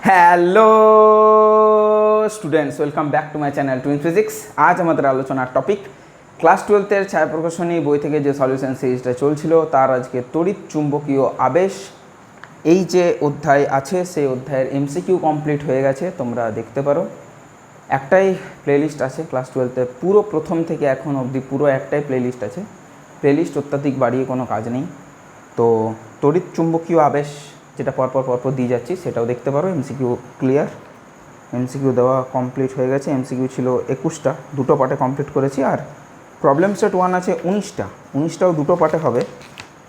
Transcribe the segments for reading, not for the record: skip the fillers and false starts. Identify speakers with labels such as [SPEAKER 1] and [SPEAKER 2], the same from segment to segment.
[SPEAKER 1] Hello students, welcome back to my channel twin physics. আজ আমাদের আলোচনার টপিক ক্লাস 12-এর ছায়া প্রকাশনী বই থেকে যে সলিউশন সিরিজটা চলছিল তার আজকে তড়িৎ চুম্বকীয় আবেশ এই যে অধ্যায় আছে সেই অধ্যায়ের এমসিকিউ কমপ্লিট হয়ে গেছে, তোমরা দেখতে পারো। একটাই প্লেলিস্ট আছে ক্লাস 12-তে, পুরো প্রথম থেকে এখন অবধি পুরো একটাই প্লেলিস্ট আছে। প্লেলিস্ট অত্যাধিক বাড়িয়ে কোনো কাজ নেই। তো তড়িৎ চুম্বকীয় আবেশ যেটা পরপর দিয়ে যাচ্ছি সেটাও দেখতে পারো। এমসিকিউ ক্লিয়ার, এমসিকিউ দেওয়া কমপ্লিট হয়ে গেছে। এমসিকিউ ছিল 21টা, দুটো পার্টে কমপ্লিট করেছি। আর প্রবলেম সেট 1 আছে 19টাও দুটো পার্টে হবে।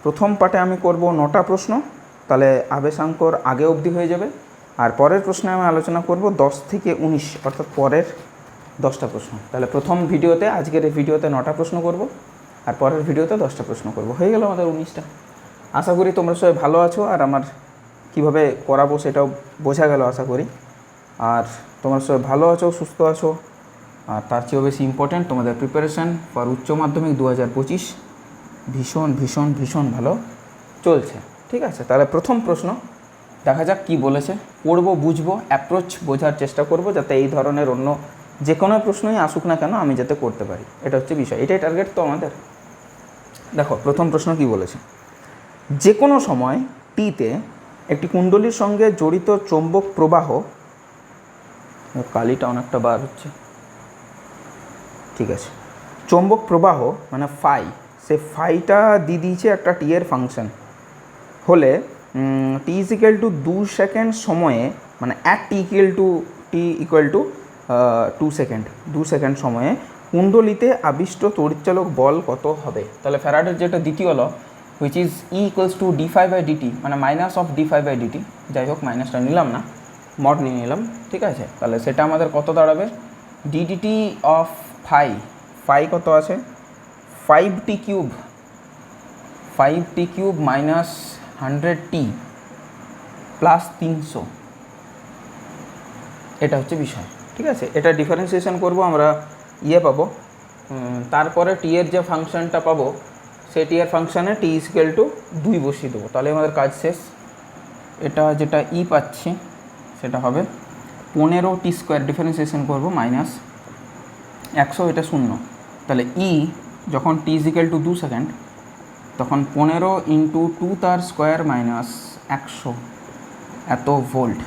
[SPEAKER 1] প্রথম পার্টে আমি করব 9টা প্রশ্ন, তাহলে আবেশাঙ্কর আগে অবধি হয়ে যাবে। আর পরের প্রশ্নে আমি আলোচনা করব 10 থেকে 19, অর্থাৎ পরের 10টা প্রশ্ন। তাহলে প্রথম ভিডিওতে, আজকের এই ভিডিওতে 9টা প্রশ্ন করব, আর পরের ভিডিওতে 10টা প্রশ্ন করব। হয়ে গেল আমাদের 19টা। আশা করি তোমরা সবাই ভালো আছো, আর আমার কীভাবে করাবো সেটাও বোঝা গেল আশা করি। আর তোমরা সবাই ভালো আছো, সুস্থ আছো, আর তার চেয়েও বেশি ইম্পর্ট্যান্ট তোমাদের প্রিপারেশান ফর উচ্চ মাধ্যমিক 2025 ভীষণ ভীষণ ভীষণ ভালো চলছে। ঠিক আছে, তাহলে প্রথম প্রশ্ন দেখা যাক কি বলেছে। পড়বো, বুঝবো, অ্যাপ্রোচ বোঝার চেষ্টা করব, যাতে এই ধরনের অন্য যে কোনো প্রশ্নই আসুক না কেন আমি যাতে করতে পারি, এটা হচ্ছে বিষয়, এটাই টার্গেট তো আমাদের। দেখো প্রথম প্রশ্ন কি বলেছে। যে কোনো সময় টিতে একটি কুণ্ডলীর সঙ্গে জড়িত চৌম্বক প্রবাহ, কালিটা অনেকটা বার হচ্ছে, ঠিক আছে, চৌম্বক প্রবাহ মানে ফাই, সে ফাইটা দিয়ে দিয়েছে একটা টি এর ফাংশন হলে টি ইকুয়াল টু 2 সেকেন্ড সময়ে, মানে এক T equal to 2 second, 2 second সময়ে কুণ্ডলীতে আবিষ্ট তড়িৎচালক বল কত হবে। তাহলে ফ্যারাডের যেটা দ্বিতীয় law, which is E equals to d∅/dt, মানে মাইনাস অফ d∅/dt, যাই হোক মাইনাসটা নিলাম না, মড নিয়ে নিলাম, ঠিক আছে। তাহলে সেটা আমাদের কত দাঁড়াবে, ddt অফ ফাই কত আছে 5t cube minus 100t plus 300, এটা হচ্ছে বিষয়। ঠিক আছে, এটা ডিফারেন্সিয়েশন করব, আমরা পাবো, তারপরে টি এর যে ফাংশনটা পাবো সেই টি এর ফাংশানে টি ইকুয়াল টু 2 বসিয়ে দেবো, তাহলে আমাদের কাজ শেষ। এটা যেটা পাচ্ছি সেটা হবে 15t², ডিফারেন্সিয়েশন করব মাইনাস 100, এটা 0, তাহলে যখন টি ইকুয়াল টু 2 সেকেন্ড তখন 15 × 2 তার স্কোয়ার মাইনাস 100 এত ভোল্ট।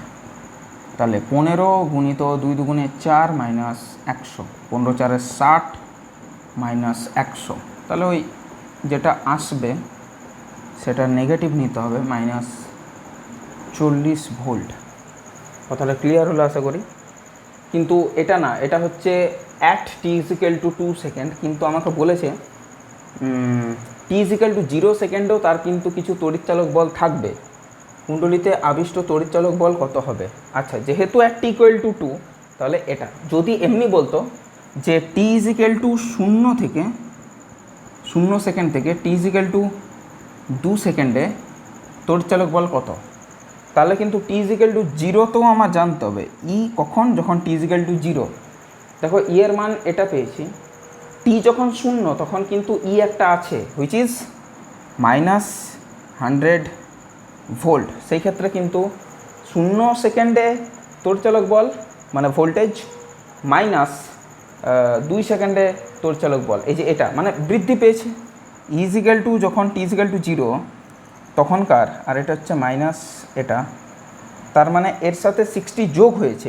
[SPEAKER 1] তাহলে 15 গুণিত 2 দুগুণে 4 মাইনাস 100, 15 4 60 মাইনাস 100, তাহলে ওই যেটা আসবে সেটা নেগেটিভ নিতে হবে, মাইনাস 40 ভোল্ট। কথাটা ক্লিয়ার হলো আশা করি। কিন্তু এটা না, এটা হচ্ছে at T equal to 2 second, কিন্তু আমাকে বলেছে টি ইকুয়াল টু 0 সেকেন্ডেও তার কিন্তু কিছু তড়িৎচালক বল থাকবে। কুণ্ডলীতে আবিষ্ট তড়িৎচালক বল কত হবে। আচ্ছা, যেহেতু অ্যাট টি ইকুয়াল টু 2, তাহলে এটা যদি এমনি বলতো যে টি ইকুয়াল টু 0 সেকেন্ড থেকে টি ইকুয়াল টু 2 সেকেন্ডে তড়িৎচালক বল কত, তাহলে কিন্তু টি ইকুয়াল টু 0তেও আমার জানতে হবে কখন, যখন টি ইকুয়াল টু 0। দেখো এর মান এটা পেয়েছি, টি যখন 0 তখন কিন্তু একটা আছে হুইচ ইজ মাইনাস 100 ভোল্ট। সেই ক্ষেত্রে কিন্তু 0 সেকেন্ডে তড়িৎচালক বল মানে ভোল্টেজ মাইনাস 2 সেকেন্ডে তড়িৎচালক বল, এই যে এটা মানে বৃদ্ধি পেয়েছে। ইকুয়াল টু যখন টি ইকুয়াল টু 0 তখনকার, আর এটা হচ্ছে মাইনাস এটা, তার মানে এর সাথে 60 যোগ হয়েছে,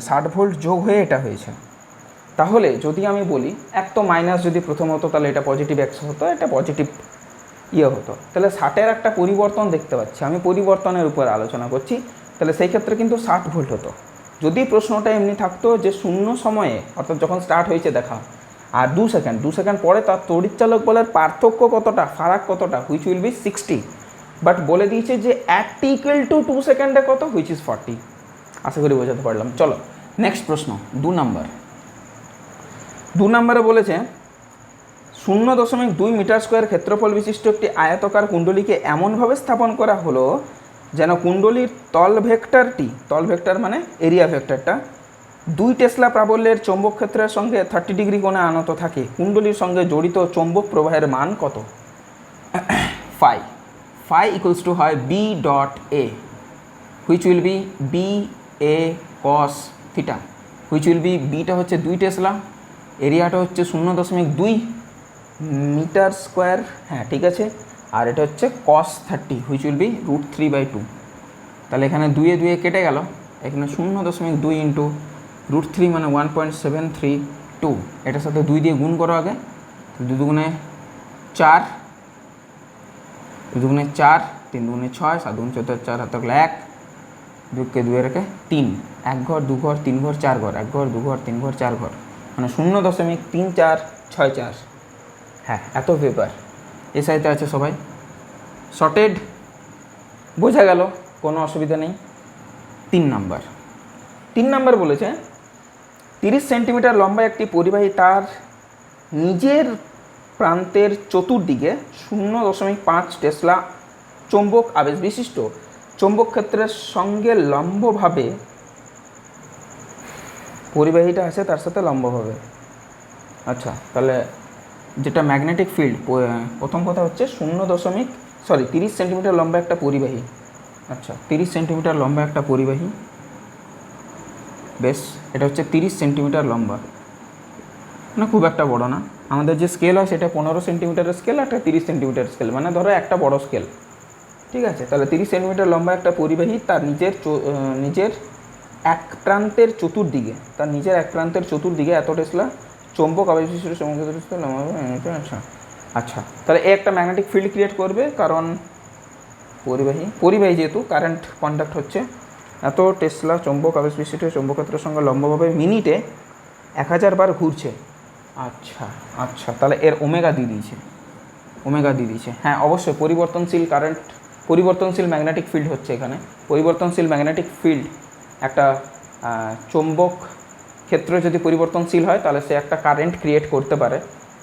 [SPEAKER 1] 60 ভোল্ট যোগ হয়ে এটা হয়েছে। তাহলে যদি আমি বলি এক তো মাইনাস যদি প্রথম হতো তাহলে এটা পজিটিভ 100 হতো, এটা পজিটিভ হতো, তাহলে 60-এর একটা পরিবর্তন দেখতে পাচ্ছি, আমি পরিবর্তনের উপর আলোচনা করছি। তাহলে সেই ক্ষেত্রে কিন্তু 60 ভোল্ট হতো যদি প্রশ্নটা এমনি থাকতো যে 0 সময়ে, অর্থাৎ যখন স্টার্ট হয়েছে দেখা, আর 2 সেকেন্ড পরে তার তড়িৎচালক বলের পার্থক্য কতটা, ফারাক কতটা, হুইচ উইল বি 60। বাট বলে দিয়েছে যে অ্যাট টি ইকুয়াল টু 2 সেকেন্ডে কত, হুইচ ইজ 40। আশা করি বোঝাতে পারলাম। চলো নেক্সট প্রশ্ন, 2 নম্বরে বলেছে 0.2 মিটার স্কোয়ার ক্ষেত্রফল বিশিষ্ট একটি আয়তকার কুণ্ডলীকে এমনভাবে স্থাপন করা হলো যেন কুণ্ডলীর তল ভেক্টর মানে এরিয়া ভেক্টরটা 2 টেসলা প্রাবল্যের চৌম্বক ক্ষেত্রের সঙ্গে 30 ডিগ্রি কোণে আনত থাকে। কুণ্ডলীর সঙ্গে জড়িত চৌম্বক প্রবাহের মান কত। ফাই ইকুয়ালস টু হয় B dot A, which will be B A cos theta, which will be বিটা হচ্ছে 2 টেসলা, এরিয়াটা হচ্ছে 0.2 মিটার স্কোয়ার, হ্যাঁ ঠিক আছে, আর এটা হচ্ছে cos 30 হুইচ উইল বি √3/2। তাহলে এখানে 2 কেটে গেল, এখানে 0.2 ইন্টু √3 মানে 1.732, এটার সাথে 2 দিয়ে গুণ করো আগে, 2 দুগুণে 4, 2 দুগুণে 4, 3 দুগুণে 6, 7 দুগুণে 14, 4 হাতে 1, 2কে 2 রেখে 3, 1 ঘর 2 ঘর 3 ঘর 4 ঘর, 1 ঘর 2 ঘর 3 ঘর 4 ঘর, মানে 0.3464। হ্যাঁ এত পেপার এই সাইডে আছে সবাই শর্টেড, বোঝা গেল, কোনো অসুবিধা নেই। 3 নাম্বার বলেছে 30 সেন্টিমিটার লম্বা একটি পরিবাহী তার নিজের প্রান্তের চতুর্দিকে 0.5 টেসলা চৌম্বক আবেশ বিশিষ্ট চৌম্বক ক্ষেত্রের সঙ্গে লম্বভাবে, পরিবাহীটা আছে তার সাথে লম্বভাবে, আচ্ছা তাহলে যেটা ম্যাগনেটিক ফিল্ড, প্রথম কথা হচ্ছে 30 সেন্টিমিটার লম্বা একটা পরিবাহী, আচ্ছা 30 সেন্টিমিটার লম্বা একটা পরিবাহী, বেশ এটা হচ্ছে 30 সেন্টিমিটার লম্বা, না খুব একটা বড় না, আমাদের যে স্কেল হয় সেটা 15 সেন্টিমিটারের স্কেল, একটা 30 সেন্টিমিটার স্কেল, মানে ধরো একটা বড় স্কেল, ঠিক আছে। তাহলে 30 সেন্টিমিটার লম্বা একটা পরিবাহী তার নিজের এক প্রান্তের চতুর্দিকে এত টেসলা চৌম্বক আবেশ বিশিষ্ট চৌম্বক ক্ষেত্র লম্বা, আচ্ছা আচ্ছা, তাহলে এ একটা ম্যাগনেটিক ফিল্ড ক্রিয়েট করবে, কারণ পরিবাহী যেহেতু কারেন্ট কন্ডাক্ট হচ্ছে, এত টেসলা চৌম্বক আবেশ বিশিষ্ট চৌম্বক ক্ষেত্রের সঙ্গে লম্বভাবে মিনিটে 1000 বার ঘুরছে, আচ্ছা আচ্ছা, তাহলে এর ওমেগা দিয়ে দিয়েছে, হ্যাঁ অবশ্যই পরিবর্তনশীল ম্যাগনেটিক ফিল্ড হচ্ছে এখানে, পরিবর্তনশীল ম্যাগনেটিক ফিল্ড একটা চৌম্বক ক্ষেত্র যদি পরিবর্তনশীল হয় তাহলে সে একটা কারেন্ট ক্রিয়েট করতে পারে,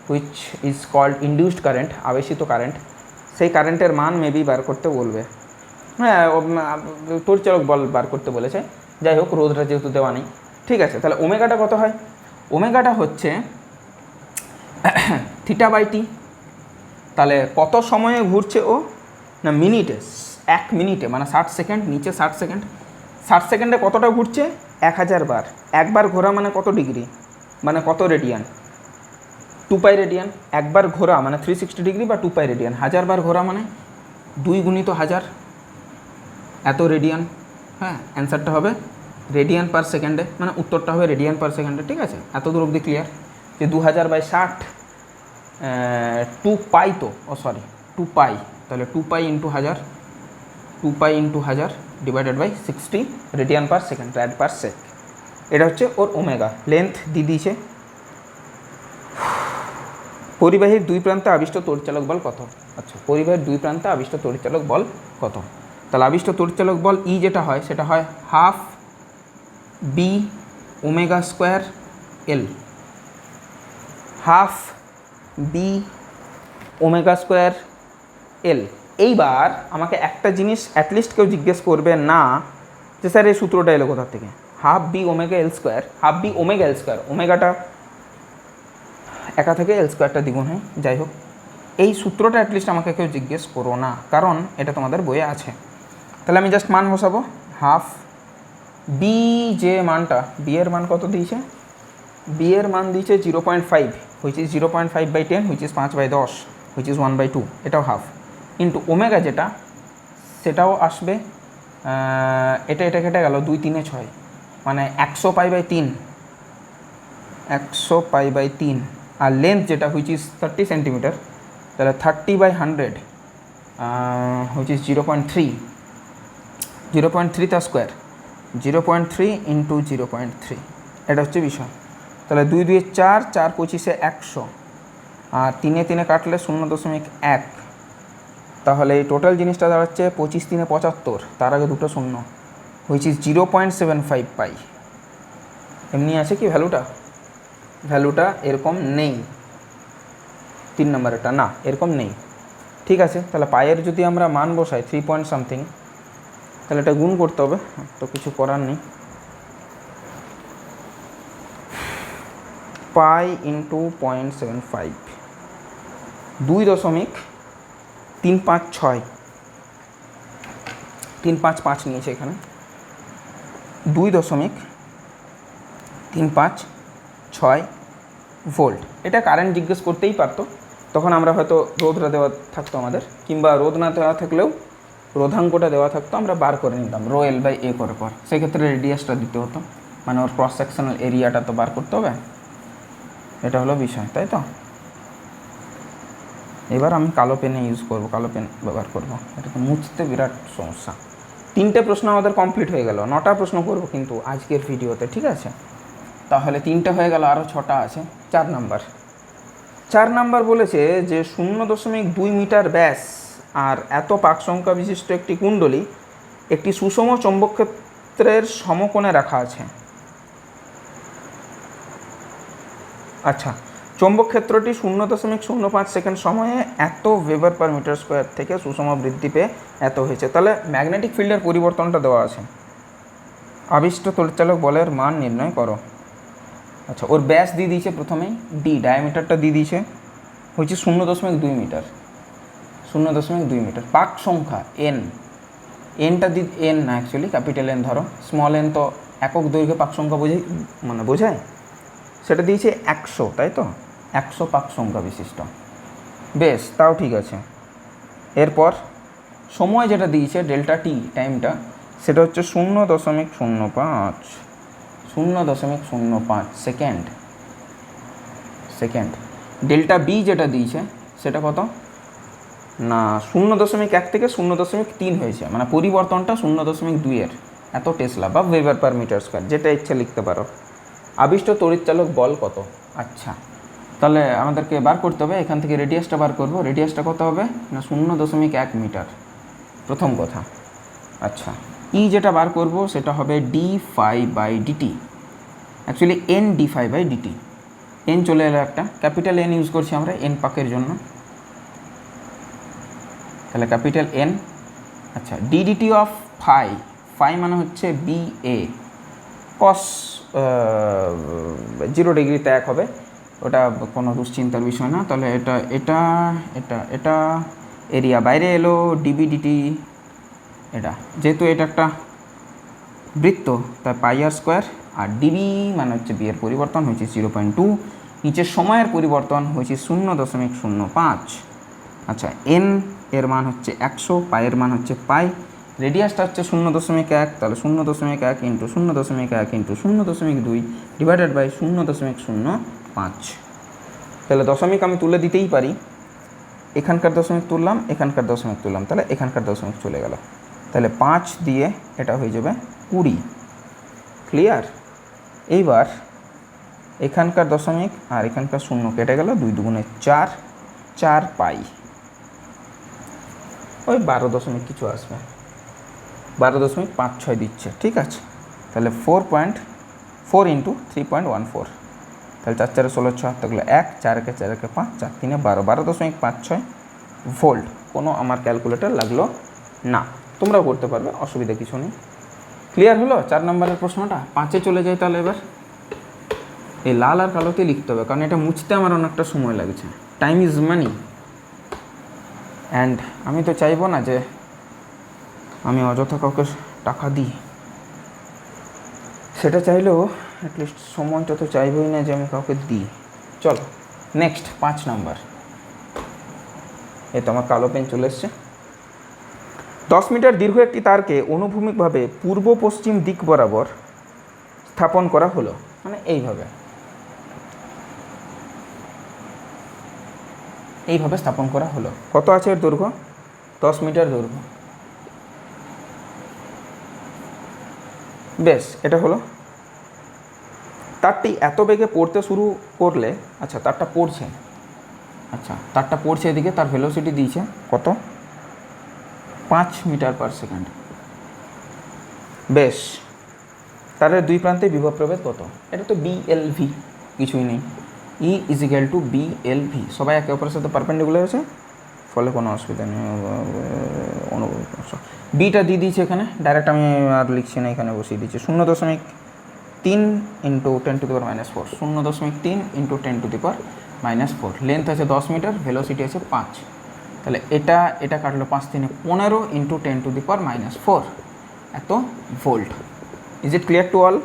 [SPEAKER 1] which is called induced current, আবেশিত কারেন্ট, সেই কারেন্টের মান মেবি বার করতে বলবে, হ্যাঁ তড়িৎচালক বল বার করতে বলেছে, যাই হোক রোধটা যেহেতু দেওয়া নেই, ঠিক আছে। তাহলে ওমেগাটা কত হয়, ওমেগাটা হচ্ছে θ/t, তাহলে কত সময়ে ঘুরছে ও, না মিনিটে, 1 মিনিটে মানে 60 সেকেন্ড, নিচে 60 সেকেন্ড, 60 সেকেন্ডে কতটা ঘুরছে 1000 বার, একবার ঘোরা মানে কত ডিগ্রি, মানে কত রেডিয়ান, 2π রেডিয়ান, একবার ঘোরা মানে 360 ডিগ্রি বা 2π রেডিয়ান, 1000 বার ঘোরা মানে 2 গুণিত 1000, এত রেডিয়ান, হ্যাঁ অ্যান্সারটা হবে রেডিয়ান পার সেকেন্ডে, মানে উত্তরটা হবে রেডিয়ান পার সেকেন্ডে, ঠিক আছে। এত দূর অবধি ক্লিয়ার, যে 2000/60 2π, তো 2π, তাহলে 2π into 1000 divided by 60 radian per second, rad per sec, এটা হচ্ছে ওর ওমেগা। লেন্থ দিয়ে দিয়েছে। পরিবাহীর 2 প্রান্তে আবিষ্ট তড়িৎচালক বল কত, আচ্ছা পরিবাহীর 2 প্রান্তে আবিষ্ট তড়িৎচালক বল কত, তাহলে আবিষ্ট তড়িৎচালক বল ই যেটা হয় সেটা হয় ½ বি ওমেগা স্কোয়ার এল, ½ বি ওমেগা স্কোয়ার এল। এইবার আমাকে একটা জিনিস অ্যাটলিস্ট কেউ জিজ্ঞেস করবে না যে স্যার এই সূত্রটা এলো কোথা থেকে, ½ B omega L square, ½ B omega L square, ওমেগাটা একা থেকে এল স্কোয়ারটা দ্বিগুণ হয়, যাই হোক এই সূত্রটা অ্যাটলিস্ট আমাকে কেউ জিজ্ঞেস করো না, কারণ এটা তোমাদের বইয়ে আছে। তাহলে আমি জাস্ট মান বসাবো, ½ বি, যে মানটা বি এর মান কত দিয়েছে, বি এর মান দিয়েছে 0.5, which is 0.5/10, which is 5/10, which is 1/2, এটাও ½ ইন্টু ওমেগা যেটা সেটাও আসবে, এটা কেটে গেল 2 3 6, মানে 100π/3, 100π/3, আর লেন্থ যেটা হুইচ ইজ 30 সেন্টিমিটার, তাহলে 30/100, হুইচ ইজ 0.3 তার স্কোয়ার, 0.3 ইন্টু 0.3, এটা হচ্ছে বিষয়। তাহলে 2 2 4, 4 25 100, আর 3 3 কাটলে 0.1, তাহলে এই টোটাল জিনিসটা দাঁড়াচ্ছে 25 3 75, তার আগে দুটো শূন্য, হুইচ ইজ 0.75 পাই। এমনি আছে কি ভ্যালুটা এরকম নেই, 3 নম্বরেরটা না এরকম নেই, ঠিক আছে। তাহলে পায়ের যদি আমরা মান বসাই 3 পয়েন্ট সামথিং, তাহলে এটা গুণ করতে হবে, তো কিছু করার নেই, পাই ইন্টু 0.75, 2.356, 355 নিয়েছে এখানে, 2.35 ভোল্ট। এটা কারেন্ট জিজ্ঞেস করতেই পারতো, তখন আমরা হয়তো রোধটা দেওয়া থাকতো আমাদের, কিংবা রোধ না দেওয়া থাকলেও রোধাঙ্কটা দেওয়া থাকতো, আমরা বার করে নিতাম রো এল বাই এ করে পর। সেক্ষেত্রে রেডিয়াসটা দিতে হতো, মানে ওর ক্রস সেকশনাল এরিয়াটা তো বার করতে হবে। এটা হলো বিষয়, তাই তো। এবার আমি কালো পেনে ইউজ করব, কালো পেন ব্যবহার করব, এটা তো মুছতে বিরাট সমস্যা। 3টে প্রশ্ন আমাদের কমপ্লিট হয়ে গেল, 9টা প্রশ্ন করব কিন্তু আজকের ভিডিওতে, ঠিক আছে। তাহলে 3টে হয়ে গেল, আরও 6টা আছে। 4 নাম্বার বলেছে যে 0.2 মিটার ব্যাস আর এত পাক সংখ্যা বিশিষ্ট একটি কুণ্ডলী একটি সুষম চৌম্বক ক্ষেত্রের সমকোণে রাখা আছে। আচ্ছা, চৌম্বক ক্ষেত্রটি 0.05 সেকেন্ড সময়ে এত ওয়েবার পার মিটার স্কোয়ার থেকে সুষম বৃদ্ধি পেয়ে এত হয়েছে। তাহলে ম্যাগনেটিক ফিল্ডের পরিবর্তনটা দেওয়া আছে। আবিষ্ট তড়িৎচালক বলের মান নির্ণয় করো। আচ্ছা, ওর ব্যাস দিয়ে দিয়েছে প্রথমেই, ডি ডায়ামিটারটা দিয়ে দিয়েছে হচ্ছে 0.2 মিটার, 0.2 মিটার। পাক সংখ্যা এন, এনটা এন না অ্যাকচুয়ালি ক্যাপিটাল এন ধরো, স্মল এন তো একক দৈর্ঘ্যে পাক সংখ্যা বোঝায়, সেটা দিয়েছে 100, তাই তো, 100 পাক সংখ্যা বিশিষ্ট। বেশ, তাও ঠিক আছে। এরপর সময় যেটা দিয়েছে ডেল্টা টি টাইমটা, সেটা হচ্ছে 0.05 সেকেন্ড। ডেল্টা বি যেটা দিয়েছে সেটা কত না 0.1 থেকে 0.3 হয়েছে, মানে পরিবর্তনটা 0.2-এর এত টেসলা বা ওয়েবার পার মিটার স্কোয়ার, যেটা ইচ্ছা লিখতে পারো। আবিষ্ট তড়িৎচালক বল কত? আচ্ছা, তাহলে আমাদেরকে বার করতে হবে, এখান থেকে রেডিয়াসটা বার করব। রেডিয়াসটা কত হবে না 0.1 মিটার, প্রথম কথা। আচ্ছা, ই যেটা বার করব সেটা হবে D phi by DT, actually N D phi by DT. N চলে এলো একটা, ক্যাপিটাল এন ইউজ করছি আমরা এন পাকের জন্য, তাহলে ক্যাপিটাল এন। আচ্ছা, ডিডিটি অফ ফাই মানে হচ্ছে বি এ কস 0 ডিগ্রিতে 1 হবে, ওটা কোনো দুশ্চিন্তার বিষয় না। তাহলে এটা এটা এটা এটা এরিয়া বাইরে এলো, ডিবি ডিটি এটা, যেহেতু এটা একটা বৃত্ত তাই পাই আর স্কোয়ার, আর ডিবি মানে হচ্ছে বি এর পরিবর্তন হয়েছে 0.2, নিচের সময়ের পরিবর্তন হয়েছে 0.05। আচ্ছা, এন এর মান হচ্ছে 100, পায়ের মান হচ্ছে পাই, রেডিয়াসটা হচ্ছে 0.1, তাহলে 0.1 ইন্টু 0.1 ইন্টু 0.2 ডিভাইডেড বাই 0.05। তাহলে দশমিক আমি তুলে দিতেই পারি, এখানকার দশমিক তুললাম, এখানকার দশমিক তুললাম, তাহলে এখানকার দশমিক চলে গেল, তাহলে 5 দিয়ে এটা হয়ে যাবে 20। ক্লিয়ার? এইবার এখানকার দশমিক আর এখানকার শূন্য কেটে গেল, 2 দুগুণে 4 পাই, ওই 12 দশমিক কিছু আসবে, 12.56 দিচ্ছে, ঠিক আছে। তাহলে 4.4 ইন্টু 3.14, তাহলে 4 4 16 6 থাকলে 1, 4 1 4 1 5, 4 3 12, 12.56 ভোল্ট। কোনো আমার ক্যালকুলেটর লাগলো না, তোমরাও করতে পারবে, অসুবিধা কিছু নেই। ক্লিয়ার হলো 4 নম্বরের প্রশ্নটা? 5-এ চলে যাই তাহলে। এবার এই লাল আর কালোতে লিখতে হবে, কারণ এটা মুছতে আমার অনেকটা সময় লাগছে। টাইম ইজ মানি, অ্যান্ড আমি তো চাইবো না যে আমি অযথা কাউকে টাকা দিই, সেটা চাইলেও অ্যাটলিস্ট সময়টা তো চাইবই না যে আমি কাউকে দিই। চলো নেক্সট 5 নাম্বার। এই তো আমার কালো পেন চলে এসছে। 10 মিটার দীর্ঘ একটি তারকে অনুভূমিকভাবে পূর্ব পশ্চিম দিক বরাবর স্থাপন করা হলো, মানে এইভাবে স্থাপন করা হলো। কত আছে এর দৈর্ঘ্য? 10 মিটার দৈর্ঘ্য। বেশ, এটা হলো। তারটি এত বেগে পড়তে শুরু করলে, আচ্ছা তারটা পড়ছে এদিকে, তার ভেলোসিটি দিয়েছে কত? 5 মিটার পার সেকেন্ড। বেশ, তারের দুই প্রান্তে বিভব প্রভেদ কত? এটা তো বিএলভি, কিছুই নেই। ই ইজ ইকুয়াল টু বিএলভি, সবাই একে অপরের সাথে পারপেন্ডিকুলার আছে, ফলে কোনো অসুবিধা নেই। বিটা দিয়ে দিয়েছে এখানে, ডাইরেক্ট আমি আর লিখছি না, এখানে বসিয়ে দিচ্ছি 0.3 ইন্টু 10⁻⁴, 0.3 ইন্টু 10⁻⁴। লেন্থ আছে 10 মিটার, ভেলোসিটি আছে 5, তাহলে এটা কাটলো 5 3 15 ইন্টু 10⁻⁴, এত volt. Is it clear to all?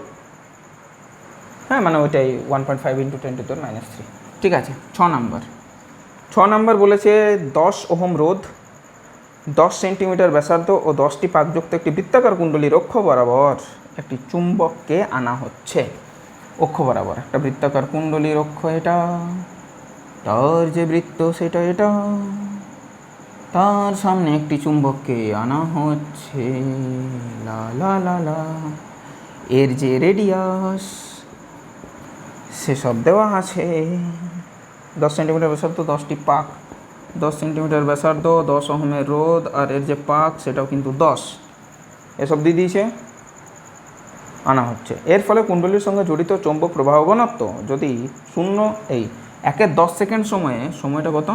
[SPEAKER 1] হ্যাঁ, মানে ওইটাই 1.5 × 10⁻³ ঠিক আছে। 6 নাম্বার বলেছে 10 ওহম রোধ, 10 সেন্টিমিটার ব্যাসার্ধ ও 10টি পাকযুক্ত একটি বৃত্তাকার কুণ্ডলীর অক্ষ বরাবর একটি চুম্বককে আনা হচ্ছে। অক্ষ বরাবর একটা বৃত্তাকার কুণ্ডলীর অক্ষ, এটা তার যে বৃত্ত সেটা এটা, তার সামনে একটি চুম্বককে আনা হচ্ছে, লা লা লা লা, এর যে রেডিয়াস সেসব দেওয়া আছে। 10 সেন্টিমিটার ব্যাসার্ধ, 10টি পাক, 10 সেন্টিমিটার ব্যাসার্ধ, 10 ওহমের রোধ, আর এর যে পাক সেটাও কিন্তু 10, এসব দিয়ে দিয়েছে, আনা হচ্ছে। এর ফলে কুণ্ডলীর সঙ্গে জড়িত চৌম্বক প্রবাহ ঘনত্ব যদি 1/10 সেকেন্ড সময়ে, সময়টা কত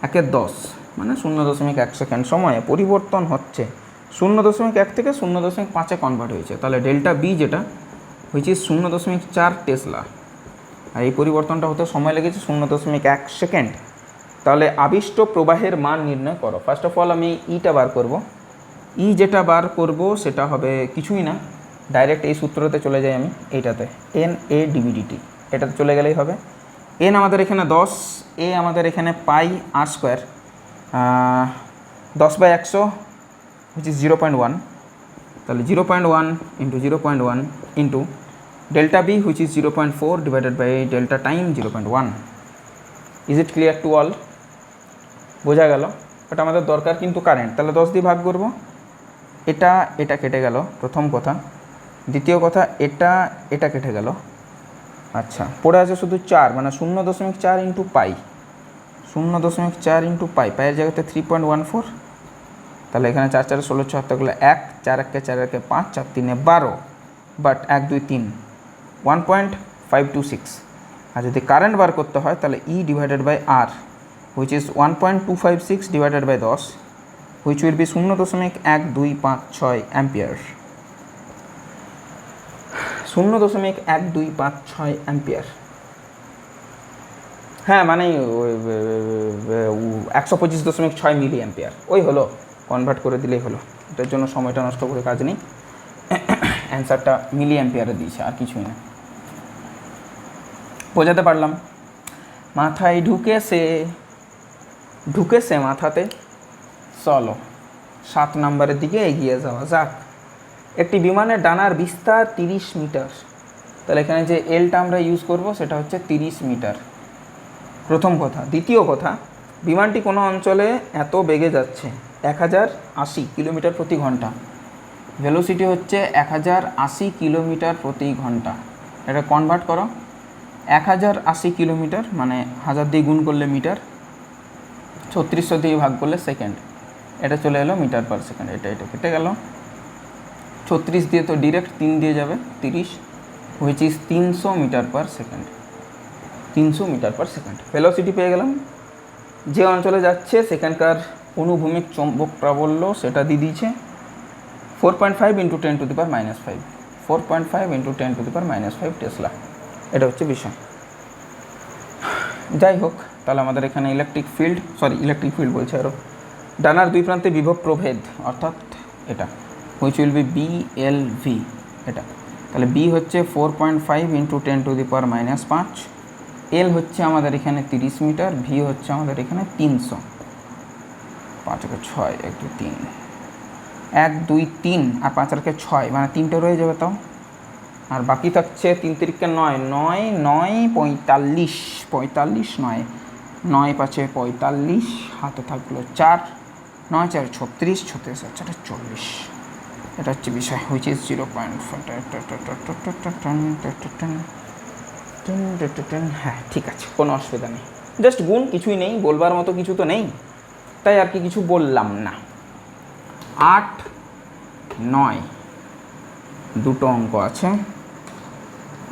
[SPEAKER 1] 1/10 মানে 0.1 সেকেন্ড সময়ে পরিবর্তন হচ্ছে, 0.1 থেকে 0.5-এ কনভার্ট হয়েছে, তাহলে ডেল্টা বি যেটা হয়েছে 0.4 টেসলা, আর এই পরিবর্তনটা হতে সময় লেগেছে 0.1 সেকেন্ড। তাহলে আবিষ্ট প্রবাহের মান নির্ণয় করো। ফার্স্ট অফ অল আমি ইটা বার করব। ই যেটা বার করব সেটা হবে কিছুই না, ডাইরেক্ট এই সূত্রতে চলে যাই আমি, এইটাতে NA/dV/dt, এটাতে চলে গেলেই হবে। এন আমাদের এখানে 10, এ আমাদের এখানে পাই r², 10/100 which is 0.1, তাহলে 0.1 × 0.1 into delta B which is 0.4 divided by delta time 0.1। Is it clear to all? বোঝা গেল? বাট আমাদের দরকার কিন্তু কারেন্ট, তাহলে 10 দিয়ে ভাগ করব। এটা কেটে গেল, প্রথম কথা। দ্বিতীয় কথা, এটা কেটে গেল। আচ্ছা, পড়ে আছে শুধু 4, মানে 0.4 ইন্টু পাই, 0.4 ইন্টু পাই, পাইয়ের জায়গাতে 3.14, তাহলে এখানে 4 4 16 76 গুলো 1, 4 1 4 1 5, 4 3 12, বাট 1 2 3 1.526। আর যদি কারেন্ট বার করতে হয় তাহলে E divided by R which is 1.256 divided by 10, which will be 0.1256 ampere, 0.1256 ampere. হ্যাঁ, মানে 125.6 মিলি অ্যাম্পিয়ার, ওই হলো, কনভার্ট করে দিলেই হলো, এটার জন্য সময়টা নষ্ট করে কাজ নেই। অ্যান্সারটা মিলি অ্যাম্পিয়ারে দিয়েছে, আর কিছুই না। বোঝাতে পারলাম? মাথায় ঢুকেছে মাথাতে। চলো 7 নাম্বারের দিকে এগিয়ে যাওয়া যাক। একটি বিমানের ডানার বিস্তার 30 মিটার, তাহলে এখানে যে এলটা আমরা ইউজ করব সেটা হচ্ছে 30 মিটার, প্রথম কথা। দ্বিতীয় কথা, বিমানটি কোনো অঞ্চলে এত বেগে যাচ্ছে 1080 কিলোমিটার প্রতি ঘন্টা, ভেলোসিটি হচ্ছে 1080 কিলোমিটার প্রতি ঘন্টা। এটা কনভার্ট করো, 1080 কিলোমিটার মানে 1000 দিয়ে গুণ করলে মিটার, 3600 দিয়ে ভাগ করলে সেকেন্ড, এটা চলে এলো মিটার পার সেকেন্ড। এটা কেটে গেল, 36 দিয়ে তো ডিরেক্ট 3 দিয়ে যাবে, 30 which is 300 metre per second, 300 metre per second. Velocity পেয়ে গেলাম। যে অঞ্চলে যাচ্ছে সেখানকার অনুভূমিক চৌম্বক প্রাবল্য সেটা দিয়ে দিয়েছে 4.5 × 10⁻⁵, 4.5 × 10⁻⁵ টেসলা। এটা হচ্ছে বিষয়। যাই হোক, তাহলে আমাদের এখানে ইলেকট্রিক ফিল্ড বলছে আরও, ডানার দুই প্রান্তে বিভব প্রভেদ, অর্থাৎ এটা হুইচ উইল বি BLV, এটা তাহলে বি হচ্ছে 4.5 × 10⁻⁵, এল হচ্ছে আমাদের এখানে 30 মিটার, ভি হচ্ছে আমাদের এখানে 300, 5 × 6 1 2 3 1 2 3 আর 5 × 6 মানে 3টে রয়ে যাবে তাও, আর বাকি থাকছে 3 × 3 = 9, 9 9 45, 45 9 9 5 45, হাতে থাকলো 4, 9 4 36, 36 আর 4 40। এটা হচ্ছে বিষয়, হুইচ ইজ 0.5। হ্যাঁ ঠিক আছে, কোনো অসুবিধা নেই, জাস্ট গুণ, কিছুই নেই, বলবার মতো কিছু তো নেই, তাই আর কি কিছু বললাম না। 8 9 দুটো অঙ্ক আছে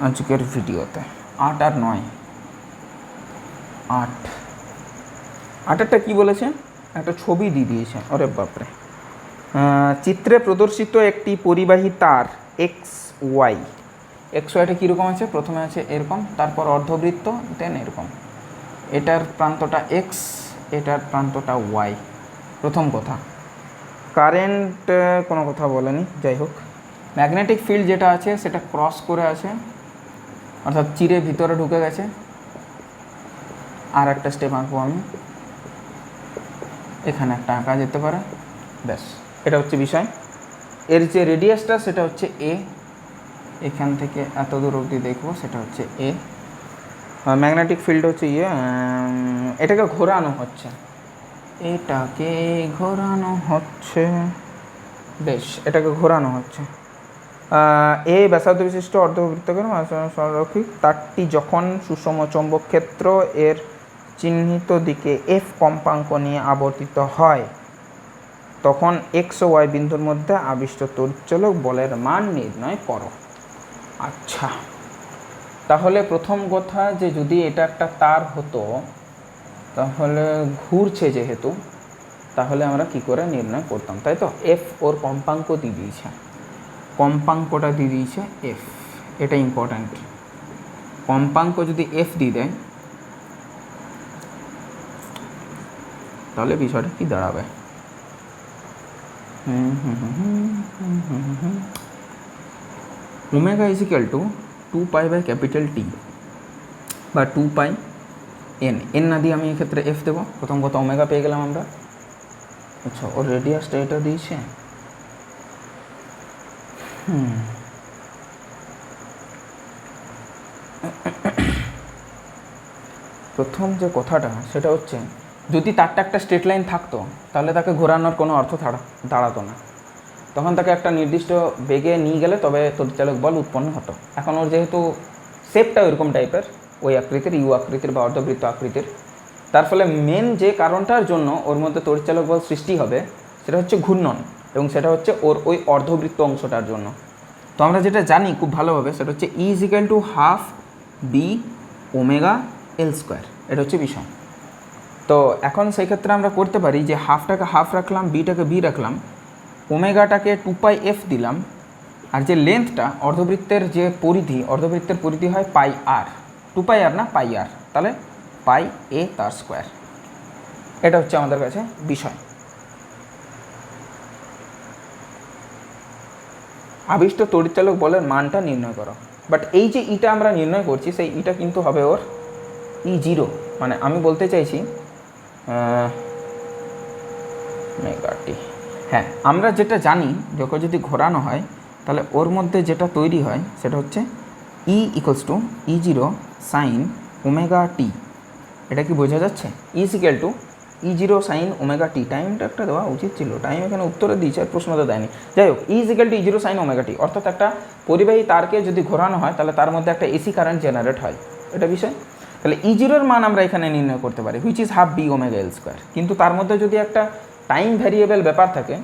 [SPEAKER 1] আজকের ভিডিওতে, 8 আর 9। 8-8টা কী বলেছে, একটা ছবি দিয়ে দিয়েছে, ওরে বাপরে। চিত্রে প্রদর্শিত একটি পরিবাহী তার XYটা কীরকম আছে, প্রথমে আছে এরকম, তারপর অর্ধবৃত্ত, দেন এরকম, এটার প্রান্তটা X, এটার প্রান্তটা Y। প্রথম কথা, কারেন্ট কোনো কথা বলেনি, যাই হোক ম্যাগনেটিক ফিল্ড যেটা আছে সেটা ক্রস করে আছে, অর্থাৎ চিরে ভিতরে ঢুকে গেছে। আর একটা স্টেপ আঁকবো আমি, এখানে একটা আঁকা যেতে পারে, ব্যাস এটা হচ্ছে বিষয়। এর যে রেডিয়াসটা সেটা হচ্ছে এ, এখান থেকে এত দূর অবধি দেখবো সেটা হচ্ছে এ। ম্যাগনেটিক ফিল্ড হচ্ছে এটাকে ঘোরানো হচ্ছে, এটাকে ঘোরানো হচ্ছে, বেশ এটাকে ঘোরানো হচ্ছে। এ ব্যাসার্ধ বিশিষ্ট অর্ধবৃত্তাকার সরলরৈখিক তারটি যখন সুষম চৌম্বক ক্ষেত্র এর চিহ্নিত দিকে এফ কম্পাঙ্ক নিয়ে আবর্তিত হয় তখন এক্স ও ওয়াই বিন্দুর মধ্যে আবিষ্ট তড়িৎচলক বলের মান নির্ণয় করো। আচ্ছা, তাহলে প্রথম কথা যে যদি এটা একটা তার হতো তাহলে ঘুরছে যেহেতু, তাহলে আমরা কি করে নির্ণয় করতাম, তাই তো? এফ ওর কম্পাঙ্ক দিয়ে দিয়েছে, কম্পাঙ্কটা দিয়ে দিয়েছে এফ, এটা ইম্পর্ট্যান্ট। কম্পাঙ্ক যদি এফ দিয়ে দেয় তাহলে বিষয়টা কি দাঁড়াবে, omega is equal two 2 pi capital T বা 2 পাই এন। এন না দিয়ে আমি এক্ষেত্রে এফ দেবো, প্রথম কথা ওমেগা পেয়ে গেলাম আমরা। আচ্ছা, ওর রেডিয়াসটা এটা দিয়েছে, প্রথম যে কথাটা সেটা হচ্ছে যদি তারটা একটা স্ট্রেট লাইন থাকতো তাহলে তাকে ঘোরানোর কোনো অর্থ দাঁড়াতো না, তখন তাকে একটা নির্দিষ্ট বেগে নিয়ে গেলে তবে তড়িৎচালক বল উৎপন্ন হতো। এখন ওর যেহেতু শেপটা ওইরকম টাইপের, ওই আকৃতির, ইউ আকৃতির বা অর্ধবৃত্ত আকৃতির, তার ফলে মেন যে কারণটার জন্য ওর মধ্যে তড়িৎচালক বল সৃষ্টি হবে সেটা হচ্ছে ঘূর্ণন, এবং সেটা হচ্ছে ওর ওই অর্ধবৃত্ত অংশটার জন্য। তো আমরা যেটা জানি খুব ভালোভাবে সেটা হচ্ছে E is equal to half B omega L square, এটা হচ্ছে বিষয়। তো এখন সেই ক্ষেত্রে আমরা করতে পারি যে হাফটাকে হাফ রাখলাম, বিটাকে বি রাখলাম, ওমেগাটাকে 2 পাই এফ দিলাম, আর যে লেন্থটা অর্ধবৃত্তের যে পরিধি, অর্ধবৃত্তের পরিধি হয় পাই আর, 2 পাই আর না পাই আর, তাহলে পাই এ তার স্কোয়ার। এটা হচ্ছে আমাদের কাছে বিষয়। আবিষ্ট তড়িৎচালক বলের মানটা নির্ণয় করো। বাট এই যে ইটা আমরা নির্ণয় করছি সেই ইটা কিন্তু হবে ওর E0, মানে আমি বলতে চাইছি মেগাটি। হ্যাঁ, আমরা যেটা জানি যখন যদি ঘোরানো হয় তাহলে ওর মধ্যে যেটা তৈরি হয় সেটা হচ্ছে E equals to E0 sine omega T. এটা কি বোঝা যাচ্ছে? E equal to E0 sine omega T. টাইমটা একটা দেওয়া উচিত ছিল, টাইম এখানে উত্তরে দিয়েছে আর প্রশ্নটা দেয়নি। যাই হোক, E equal to E0 sine omega T, অর্থাৎ একটা পরিবাহী তারকে যদি ঘোরানো হয় তাহলে তার মধ্যে একটা এসি কারেন্ট জেনারেট হয়, এটা বিষয়। তাহলে E0-র মান আমরা এখানে নির্ণয় করতে পারি, which is half B omega L square. কিন্তু তার মধ্যে যদি একটা টাইম ভ্যারিয়েবল ব্যাপার থাকে,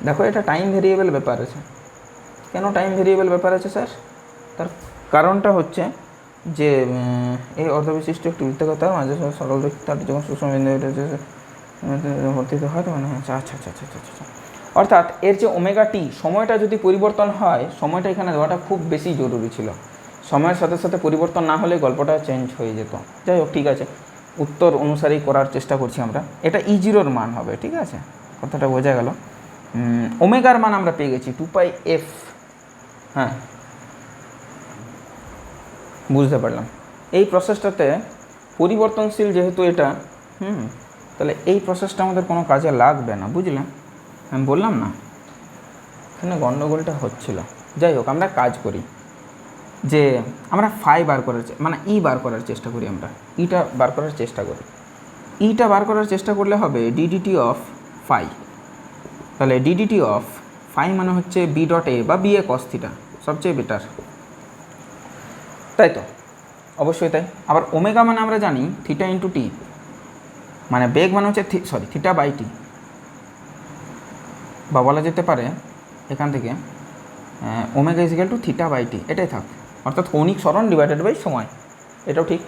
[SPEAKER 1] দেখো এটা টাইম ভ্যারিয়েবল ব্যাপার আছে। কেন টাইম ভ্যারিয়েবল ব্যাপার আছে স্যার? তার কারণটা হচ্ছে যে এই অর্ধবিশিষ্ট একটি বৃত্তাকার মাঝে সরল তার যখন সুষম বিন্দু হয় তখন আচ্ছা আচ্ছা আচ্ছা আচ্ছা আচ্ছা, অর্থাৎ এর যে ওমেগা টি সময়টা যদি পরিবর্তন হয়, সময়টা এখানে দেওয়াটা খুব বেশি জরুরি ছিল। সময়ের সাথে সাথে পরিবর্তন না হলে গল্পটা চেঞ্জ হয়ে যেত। যাই হোক, ঠিক আছে, উত্তর অনুসারেই করার চেষ্টা করছি আমরা। এটা E0-র মান হবে, ঠিক আছে, কথাটা বোঝা গেল। ওমেগার মান আমরা পেয়ে গেছি 2 পাই এফ। হ্যাঁ, বুঝতে পারলাম। এই প্রসেসটাতে পরিবর্তনশীল যেহেতু এটা, তাহলে এই প্রসেসটা আমাদের কোনো কাজে লাগবে না, বুঝলাম। আমি বললাম না এখানে গণ্ডগোলটা হচ্ছিল। যাই হোক, আমরা কাজ করি যে আমরা ফাই বার করার মানে ই বার করার চেষ্টা করি, আমরা ইটা বার করার চেষ্টা করি। ইটা বার করার চেষ্টা করলে হবে ডিডিটি অফ ফাই। তাহলে ডিডিটি অফ ফাই মানে হচ্ছে বি ডট এ বা বি এ কস থিটা, সবচেয়ে বেটার, তাই তো? অবশ্যই তাই। আবার ওমেগা মানে আমরা জানি থিটা ইন্টু টি, মানে বেগ মানে হচ্ছে থিটা বাই টি, বা বলা যেতে পারে এখান থেকে omega is equal to theta by T, এটাই থাক, অর্থাৎ কৌণিক সরণ ডিভাইডেড বাই সময়, এটাও ঠিক।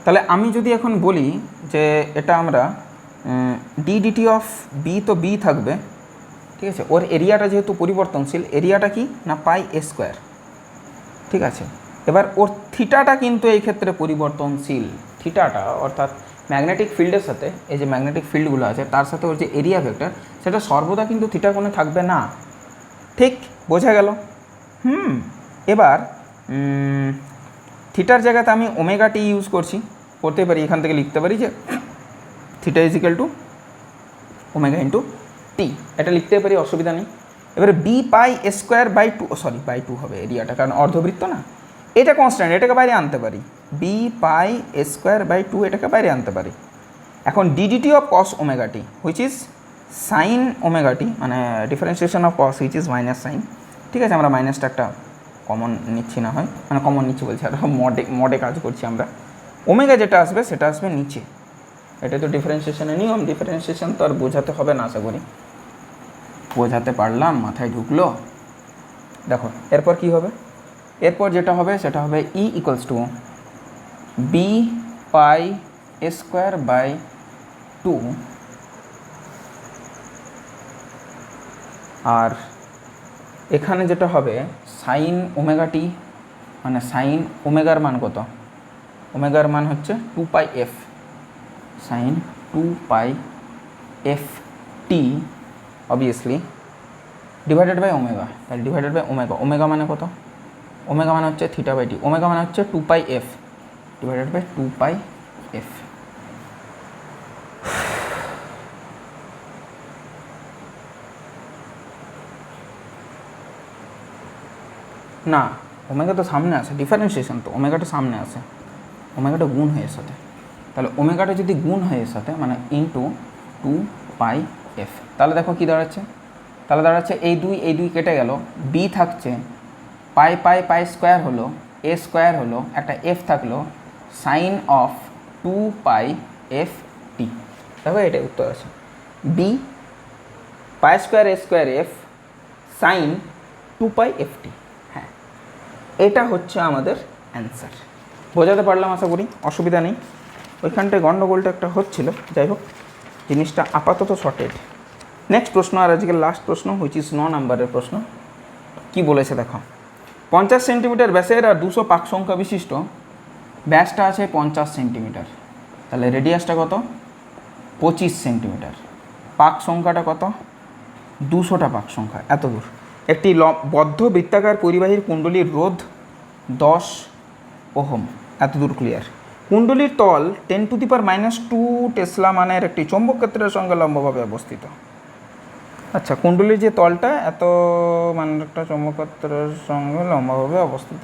[SPEAKER 1] তাহলে আমি যদি এখন বলি যে এটা আমরা ডিডিটি অফ বি, তো বি থাকবে, ঠিক আছে। ওর এরিয়াটা যেহেতু পরিবর্তনশীল, এরিয়াটা কি না পাই এ স্কোয়ার, ঠিক আছে। এবার ওর থিটাটা কিন্তু এই ক্ষেত্রে পরিবর্তনশীল, থিটাটা অর্থাৎ ম্যাগনেটিক ফিল্ডের সাথে, এই যে ম্যাগনেটিক ফিল্ডগুলো আছে তার সাথে ওর যে এরিয়া ভেক্টর সেটা সর্বদা কিন্তু থিটা কোণে থাকবে না, ঠিক বোঝা গেল। এবার থিটার জায়গাতে আমি ওমেগা টি ইউজ করতে পারি, এখান থেকে লিখতে পারি যে theta is equal to omega into T, এটা লিখতে পারি, অসুবিধা নেই। এবারে B pi square by two, sorry by two হবে এরিয়াটা, কারণ অর্ধবৃত্ত না, এটা কনস্ট্যান্ট, এটাকে বাইরে আনতে পারি, B pi square by two এটাকে বাইরে আনতে পারি। এখন d d t of cos omega T which is sine omega T, মানে differentiation of cos which is minus sine. ঠিক আছে, আমরা মাইনাসটা একটা কমন নিচ্ছি, না হয় মানে কমন নিচ্ছি বলছি, আর মডে কাজ করছি আমরা। ওমেগা যেটা আসবে সেটা আসবে নিচে, এটা তো ডিফারেন্সিয়েশনের নিয়ম, ডিফারেন্সিয়েশন তো আর বোঝাতে হবে না, আশা করি বোঝাতে পারলাম, মাথায় ঢুকলো। দেখো এরপর কি হবে, এরপর যেটা হবে সেটা হবে E equals to B pi square by two, আর এখানে যেটা হবে সাইন ওমেগা টি, মানে সাইন ওমেগার মান কত, ওমেগার মান হচ্ছে two pi F, sine two pi F T obviously divided by omega, তাহলে ডিভাইডেড বাই ওমেগা, ওমেগা মানে কত, ওমেগা মানে হচ্ছে থিটা বাই টি, ওমেগা মানে হচ্ছে two pi F divided by two pi F. না, ওমেগা তো সামনে আসে, ডিফারেন্সিয়েশন তো ওমেগাটা সামনে আসে, ওমেগাটা গুণ হয় এর সাথে, তাহলে ওমেগাটা যদি গুণ হয় এর সাথে মানে ইন্টু টু পাই এফ, তাহলে দেখো কী দাঁড়াচ্ছে, তাহলে দাঁড়াচ্ছে এই দুই কেটে গেল, বি থাকছে, পাই পাই পাই স্কোয়ার হলো, এ স্কোয়ার হলো, একটা এফ থাকলো, sine of two pi F T, দেখো এটাই উত্তর আছে, B pi square A square F sine two pi F T. হ্যাঁ, এটা হচ্ছে আমাদের অ্যান্সার। বোঝাতে পারলাম আশা করি, অসুবিধা নেই। ওইখানটায় গণ্ডগোলটা একটা হচ্ছিল, যাই হোক জিনিসটা আপাতত সর্টেড। নেক্সট প্রশ্ন, আর আজকের লাস্ট প্রশ্ন, হুইচ ইজ 9 নম্বরের প্রশ্ন। কি বলেছে দেখো, 50 সেন্টিমিটার ব্যাসের আর 200 পাক সংখ্যা বিশিষ্ট, ব্যাসটা আছে 50 সেন্টিমিটার, তাহলে রেডিয়াসটা কত 25 সেন্টিমিটার, পাক সংখ্যাটা কত 200টা পাক সংখ্যা, এত দূর। একটি বদ্ধ বৃত্তাকার পরিবাহীর কুণ্ডলীর রোধ 10 ওহম, এত দূর ক্লিয়ার। কুণ্ডলীর তল 10⁻²² টেসলা মানের একটি চৌম্বক ক্ষেত্রের সঙ্গে লম্বভাবে অবস্থিত। আচ্ছা, কুণ্ডলীর যে তলটা এত মানে একটা চৌম্বক ক্ষেত্রের সঙ্গে লম্বভাবে অবস্থিত,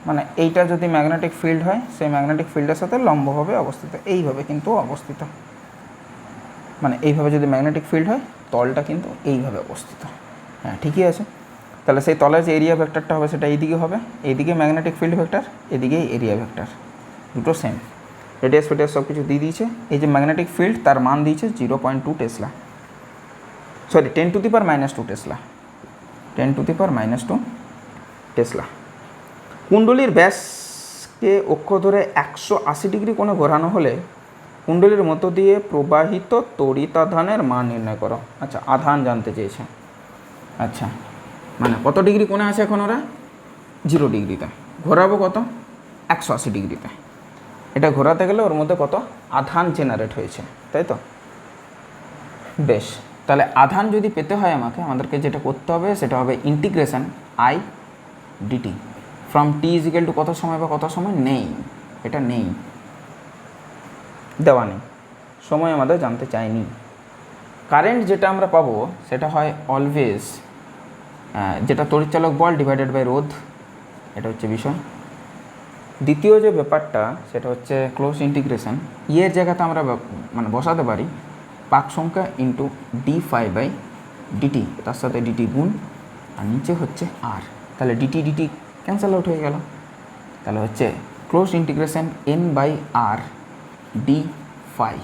[SPEAKER 1] মানে এইটা যদি ম্যাগনেটিক ফিল্ড হয়, সেই ম্যাগনেটিক ফিল্ডের সাথে লম্বভাবে অবস্থিত, এইভাবে কিন্তু অবস্থিত, মানে এইভাবে যদি ম্যাগনেটিক ফিল্ড হয় তলটা কিন্তু এইভাবে অবস্থিত। হ্যাঁ ঠিকই আছে, তাহলে সেই তলের যে এরিয়া ভেক্টরটা হবে সেটা এইদিকে হবে, এইদিকে ম্যাগনেটিক ফিল্ড ভেক্টর, এদিকে এরিয়া ভেক্টর, দুটো সেম। রেডিয়াস ফেডিয়াস সব কিছু দিয়ে দিয়েছে। এই যে ম্যাগনেটিক ফিল্ড তার মান দিয়েছে 0.2 টেসলা, সরি 10⁻² টেসলা, 10⁻² টেসলা। কুণ্ডলীর ব্যাসকে অক্ষ ধরে 180 ডিগ্রি কোণে ঘোরানো হলে কুণ্ডলীর মধ্য দিয়ে প্রবাহিত তড়িতাধানের মান নির্ণয় করো। আচ্ছা, আধান জানতে চেয়েছে। আচ্ছা, মানে কত ডিগ্রি কোণে আছে এখন ওরা, 0 ডিগ্রিতে, ঘোরাবো কত 180 ডিগ্রিতে। এটা ঘোরাতে গেলে ওর মধ্যে কত আধান জেনারেট হয়েছে, তাই তো? বেশ, তাহলে আধান যদি পেতে হয় আমাদেরকে যেটা করতে হবে সেটা হবে integration I DT from T is equal to কত সময় বা কত সময়, নেই, এটা নেই, দেওয়া নেই, সময় আমাদের জানতে চাইনি। কারেন্ট যেটা আমরা পাবো সেটা হয় অলওয়েজ যেটা তড়িৎচালক বল ডিভাইডেড বাই রোধ, এটা হচ্ছে বিষয়। দ্বিতীয় যে ব্যাপারটা সেটা হচ্ছে ক্লোজ ইন্টিগ্রেশন, ইয়ের জায়গাতে আমরা মানে বসাতে পারি পাক সংখ্যা ইন্টু d∅/dt, তার সাথে ডিটি গুণ, আর নিচে হচ্ছে আর, তাহলে ডিটি ক্যান্সেল আউট হয়ে গেল, তাহলে হচ্ছে ক্লোজ ইন্টিগ্রেশন n/r d∅,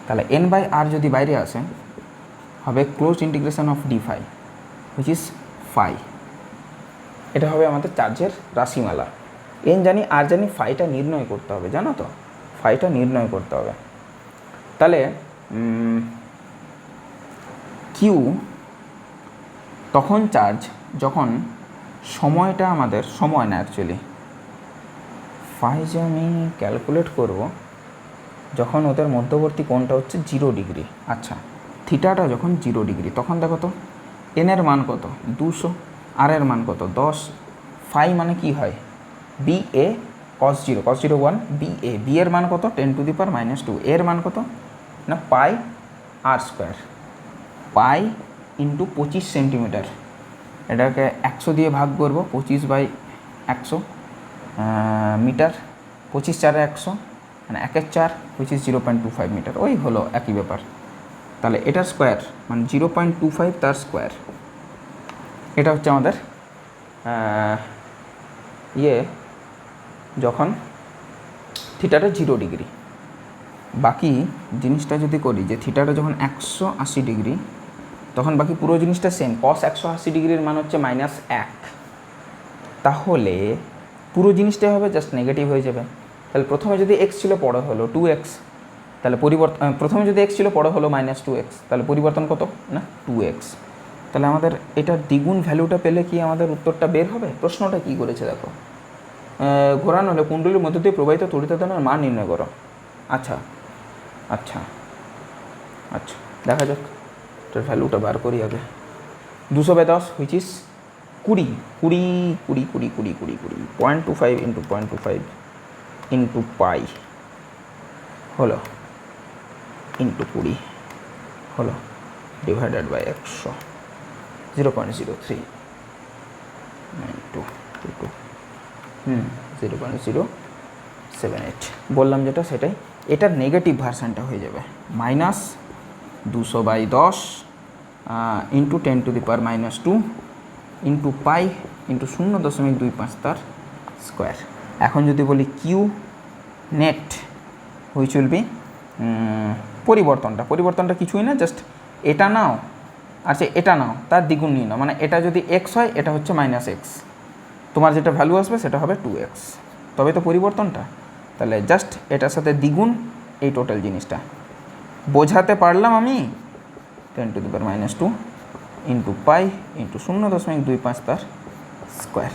[SPEAKER 1] তাহলে n/r যদি বাইরে আসে হবে close integration of d∅, which is phi. এটা হবে আমাদের চার্জের রাশিমালা। এন জানি, আর জানি, ফাইটা নির্ণয় করতে হবে, জানো তো, ফাইটা নির্ণয় করতে হবে। তাহলে কিউ তখন চার্জ যখন সময়টা আমাদের সময় না, অ্যাকচুয়ালি ফাই যে আমি ক্যালকুলেট করব যখন ওদের মধ্যবর্তী কোণটা হচ্ছে 0 ডিগ্রি। আচ্ছা, থিটাটা যখন 0 ডিগ্রি, তখন দেখো তো এন এর মান কত 200, আর এর মান কত 10, ফাই মানে কি হয় বি এ cos 0 1, বি এর মান কত 10⁻², এর মান কত না পাই আর স্কোয়ার, পাই ইন্টু 25 সেন্টিমিটার, এটাকে 100 দিয়ে ভাগ করবো, 25/100 মিটার, 25 4 100 মানে 1 4, হুইচ ইজ 0.25 মিটার, ওই হলো একই ব্যাপার। তাহলে এটার স্কোয়ার মানে 0.25 তার স্কোয়ার, এটা হচ্ছে আমাদের যখন থিটাটা 0 ডিগ্রি। বাকি জিনিসটা যদি করি যে থিটাটা যখন 180 ডিগ্রি, তখন বাকি পুরো জিনিসটা সেম, cos 180 ডিগ্রির মান হচ্ছে -1, তাহলে পুরো জিনিসটাই হবে জাস্ট নেগেটিভ হয়ে যাবে। তাহলে প্রথমে যদি x ছিল পরে হলো 2x, তাহলে প্রথমে যদি x ছিল পরে হলো -2x, তাহলে পরিবর্তন কত না 2x। তাহলে আমাদের এটার দ্বিগুণ ভ্যালুটা পেলে কি আমাদের উত্তরটা বের হবে? প্রশ্নটা কি করেছে দেখো, ঘোরানো হলে কুণ্ডলীর মধ্য দিয়ে প্রবাহিত তড়িতাদানের মান নির্ণয় করো। আচ্ছা আচ্ছা আচ্ছা দেখা যাক, এটার ভ্যালুটা বার করি আগে। 200/10 হুইচ ইজ 20, 0.25 ইন্টু 0.25 ইন্টু পাই হলো ইন্টু 20 হলো ডিভাইডেড বাই 100, 0.03 0.078 বললাম যেটা সেটাই। এটার নেগেটিভ ভার্সানটা হয়ে যাবে -200/10 ইন্টু 10⁻² ইন্টু পাই ইন্টু 0.25 তার স্কোয়ার। এখন যদি বলি Q net which will be, পরিবর্তনটা কিছুই না, জাস্ট এটা নাও আচ্ছা এটা নাও, তার দ্বিগুণ নিয়ে নাও, মানে এটা যদি এক্স হয় এটা হচ্ছে -x, তোমার যেটা ভ্যালু আসবে সেটা হবে 2x, তবে তো পরিবর্তনটা। তাহলে জাস্ট এটার সাথে দ্বিগুণ এই টোটাল জিনিসটা বোঝাতে পারলাম আমি, 10⁻² ইন্টু পাই ইন্টু 0.25 তার স্কোয়ার,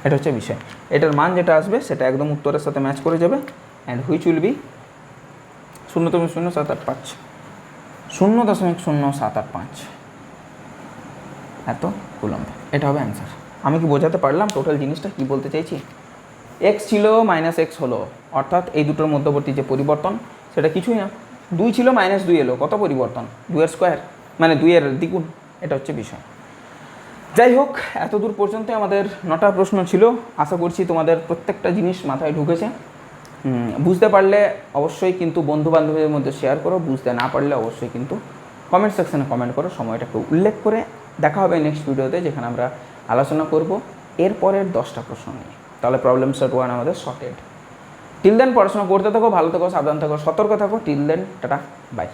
[SPEAKER 1] এটা হচ্ছে বিষয়। এটার মান যেটা আসবে সেটা একদম উত্তরের সাথে ম্যাচ করে যাবে, অ্যান্ড হুইচ উইল বি 0.0785, 0.0785 এত কুলম্ব, এটা হবে অ্যান্সার। আমি কি বোঝাতে পারলাম টোটাল জিনিসটা কি বলতে চাইছি? x ছিল -x হলো, অর্থাৎ এই দুটোর মধ্যবর্তী যে পরিবর্তন সেটা কিছুই না, 2 ছিল -2 এলো, কত পরিবর্তন 2 এর স্কোয়ার মানে 2 এর দ্বিগুণ, এটা হচ্ছে বিষয়। যাই হোক, এত দূর পর্যন্ত আমাদের 9টা প্রশ্ন ছিল, আশা করছি তোমাদের প্রত্যেকটা জিনিস মাথায় ঢুকেছে। বুঝতে পারলে অবশ্যই কিন্তু বন্ধু বান্ধবীদের মধ্যে শেয়ার করো, বুঝতে না পারলে অবশ্যই কিন্তু কমেন্ট সেকশনে কমেন্ট করো, সময়টাকে উল্লেখ করে। দেখা হবে নেক্সট ভিডিওতে, যেখানে আমরা আলোচনা করব এরপরের 10টা প্রশ্ন নিয়ে। তাহলে প্রবলেম সেট 1 আমাদের সর্টেড। টিল দেন পড়াশোনা করতে থাকো, ভালো থাকো, সাবধান থাকো, সতর্ক থাকো। Till then tata, by.